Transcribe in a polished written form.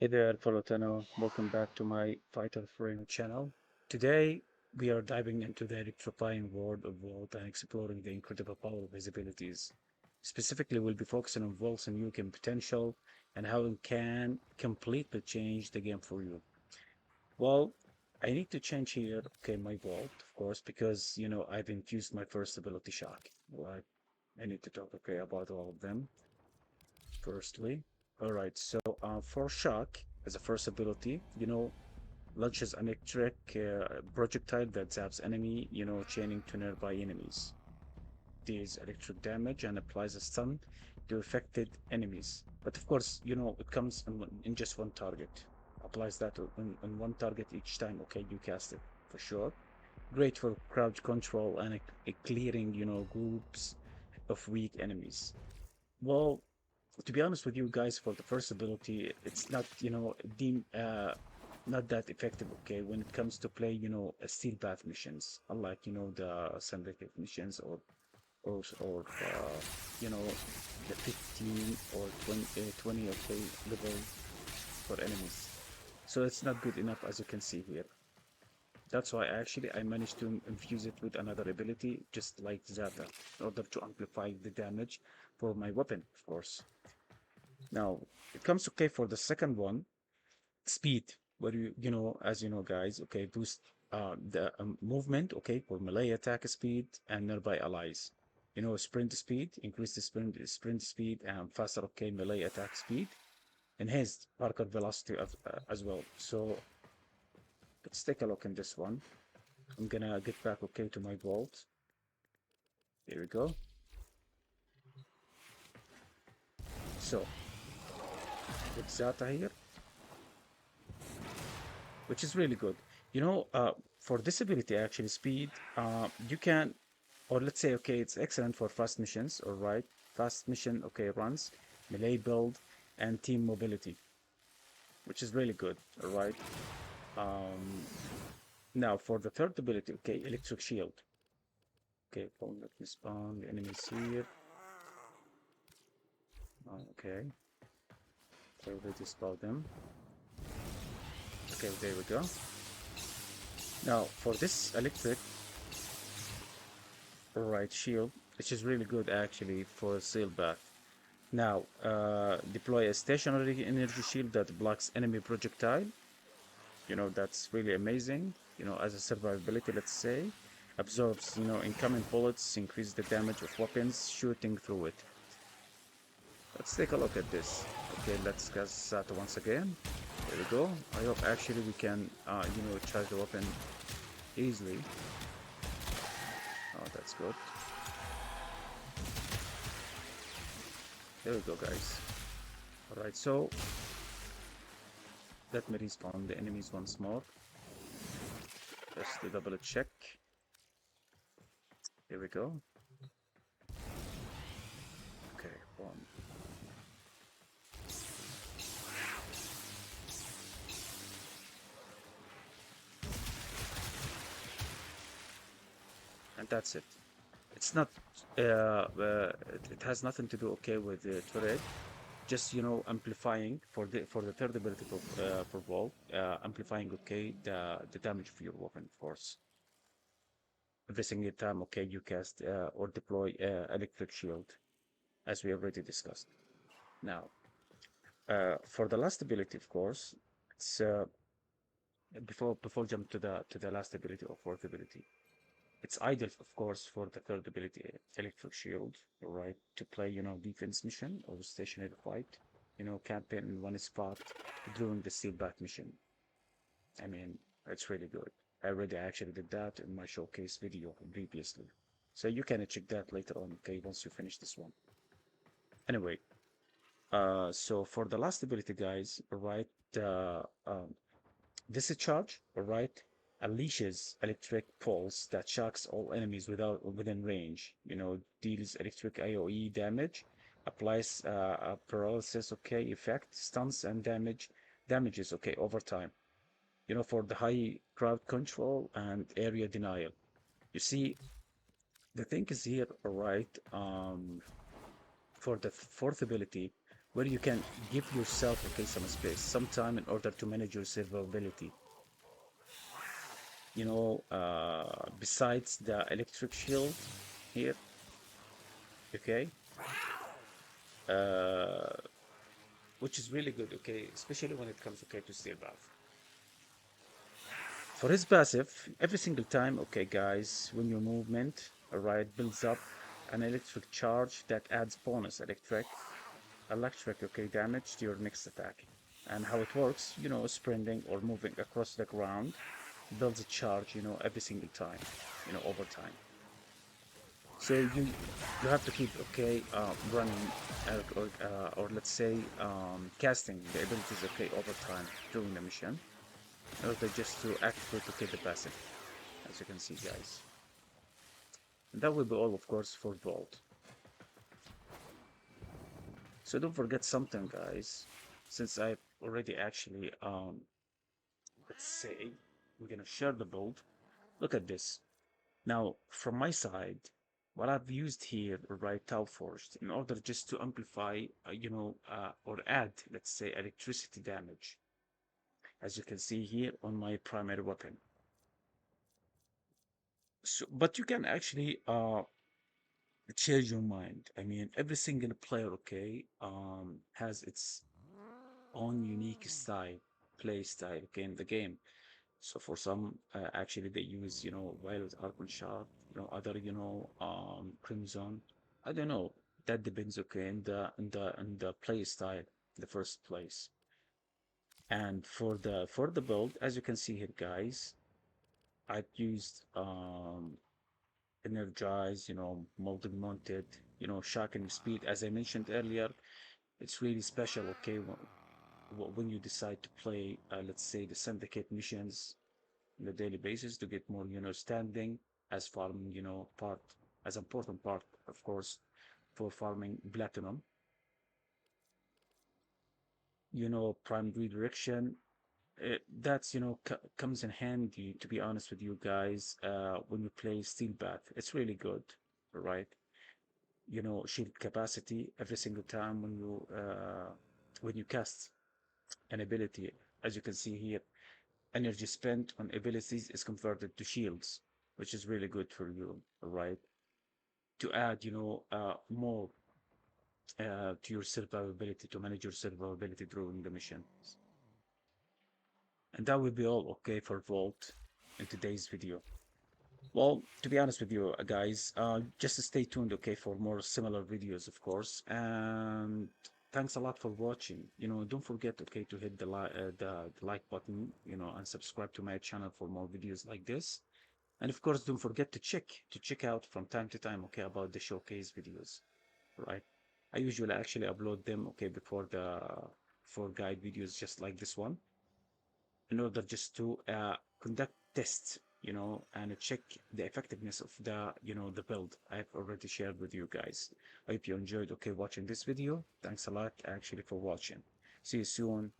Hey there, Folotano. Welcome back to my Vital Frame channel. Today, we are diving into the electrifying world of Volt and exploring the incredible power of his abilities. Specifically, we'll be focusing on Volt's new game potential and how it can completely change the game for you. Well, I need to change here, okay, my Volt, of course, because, I've infused my first ability shock. Right? I need to talk, okay, about all of them. Firstly, all right, so for shock as a first ability, launches an electric projectile that zaps enemy, chaining to nearby enemies. Deals electric damage and applies a stun to affected enemies. But of course, it comes in just one target. Applies that on one target each time, okay, you cast it for sure. Great for crowd control and clearing, groups of weak enemies. Well, to be honest with you guys, for the first ability, it's not, not that effective, okay, when it comes to play, a steel path missions, unlike, the synthetic missions or you know, the 15 or 20 okay, level for enemies. So it's not good enough as you can see here. That's why actually I managed to infuse it with another ability, just like Zata, in order to amplify the damage for my weapon, of course. Now, it comes okay for the second one, speed, where as you know, guys, okay, boost the movement, okay, for melee attack speed and nearby allies. Sprint speed, increase the sprint speed and faster, okay, melee attack speed, enhanced parkour velocity as well. So let's take a look in this one. I'm gonna get back, okay, to my vault. Here we go. So with Zata here, which is really good. For disability, actually, speed, you can, or let's say, okay, it's excellent for fast missions, all right, fast mission, okay, runs, melee build, and team mobility, which is really good, all right. Um, Now for the third ability, okay, electric shield. Okay, let me spawn the enemies here. Okay, I already spawned them. Okay, there we go. Now for this electric, right, shield, which is really good actually for sailback. Now, deploy a stationary energy shield that blocks enemy projectile. That's really amazing. As a survivability, let's say, absorbs, incoming bullets, increase the damage of weapons shooting through it. Let's take a look at this. Okay, let's cast that once again. There we go. I hope actually we can, charge the weapon easily. Oh, that's good. There we go, guys. All right, so let me respawn the enemies once more. Just to double check. Here we go. Okay, one. And that's it. It's not, it has nothing to do, okay, with the turret. Just, amplifying for the third ability for Vol, amplifying, okay, the damage of your weapon, of course. Every single time, okay, you cast or deploy electric shield, as we already discussed. Now, for the last ability, of course, it's before jump to the last ability or fourth ability. It's ideal, of course, for the third ability, electric shield, right? To play, defense mission or stationary fight, campaign in one spot during the steel back mission. I mean, it's really good. I already actually did that in my showcase video previously. So you can check that later on, okay, once you finish this one. Anyway, so for the last ability, guys, right, Discharge, right, unleashes electric pulse that shocks all enemies within range. Deals electric AoE damage, applies a paralysis, okay, effect, stuns and damages, okay, over time. For the high crowd control and area denial. You see, the thing is here, right? For the fourth ability, where you can give yourself, okay, some space, some time in order to manage your survivability. Besides the electric shield here, okay, uh, which is really good, okay, especially when it comes, okay, to steel buff. For his passive, every single time, okay, guys, when your movement, alright, builds up an electric charge that adds bonus electric, okay, damage to your next attack. And how it works, sprinting or moving across the ground builds a charge, every single time, over time. So you have to keep, okay, running, or let's say casting the abilities, okay, over time during the mission in order just to activate, okay, the passive, as you can see, guys. And that will be all, of course, for Vault. So don't forget something, guys, since I've already actually, let's say, we're gonna share the build. Look at this. Now, from my side, what I've used here, right, Tau Forged, in order just to amplify, or add, let's say, electricity damage, as you can see here on my primary weapon. So, but you can actually change your mind. I mean, every single player, okay, has its own unique play style, okay, in the game. So for some, actually they use, Violet Archon Shard, other, Crimson. I don't know. That depends, okay, in the play style, the first place. And for the build, as you can see here, guys, I've used Energize, Molded Mounted, Shocking Speed. As I mentioned earlier, it's really special, okay, when you decide to play, let's say, the Syndicate missions on a daily basis to get more, standing as farming, as important part, of course, for farming platinum. Prime redirection. That's, comes in handy, to be honest with you guys, when you play Steel Path. It's really good, right? Shield capacity every single time when you cast an ability, as you can see here, energy spent on abilities is converted to shields, which is really good for you, right? To add, more to your survivability, to manage your survivability during the mission. And that will be all, okay, for Vault in today's video. Well, to be honest with you, guys, just stay tuned, okay, for more similar videos, of course. And thanks a lot for watching. Don't forget, okay, to hit the like button, and subscribe to my channel for more videos like this. And of course, don't forget to check out from time to time, okay, about the showcase videos, right? I usually actually upload them, okay, before the for guide videos just like this one, in order just to conduct tests, and check the effectiveness of the build I've already shared with you guys. I hope you enjoyed, okay, watching this video. Thanks a lot actually for watching. See you soon.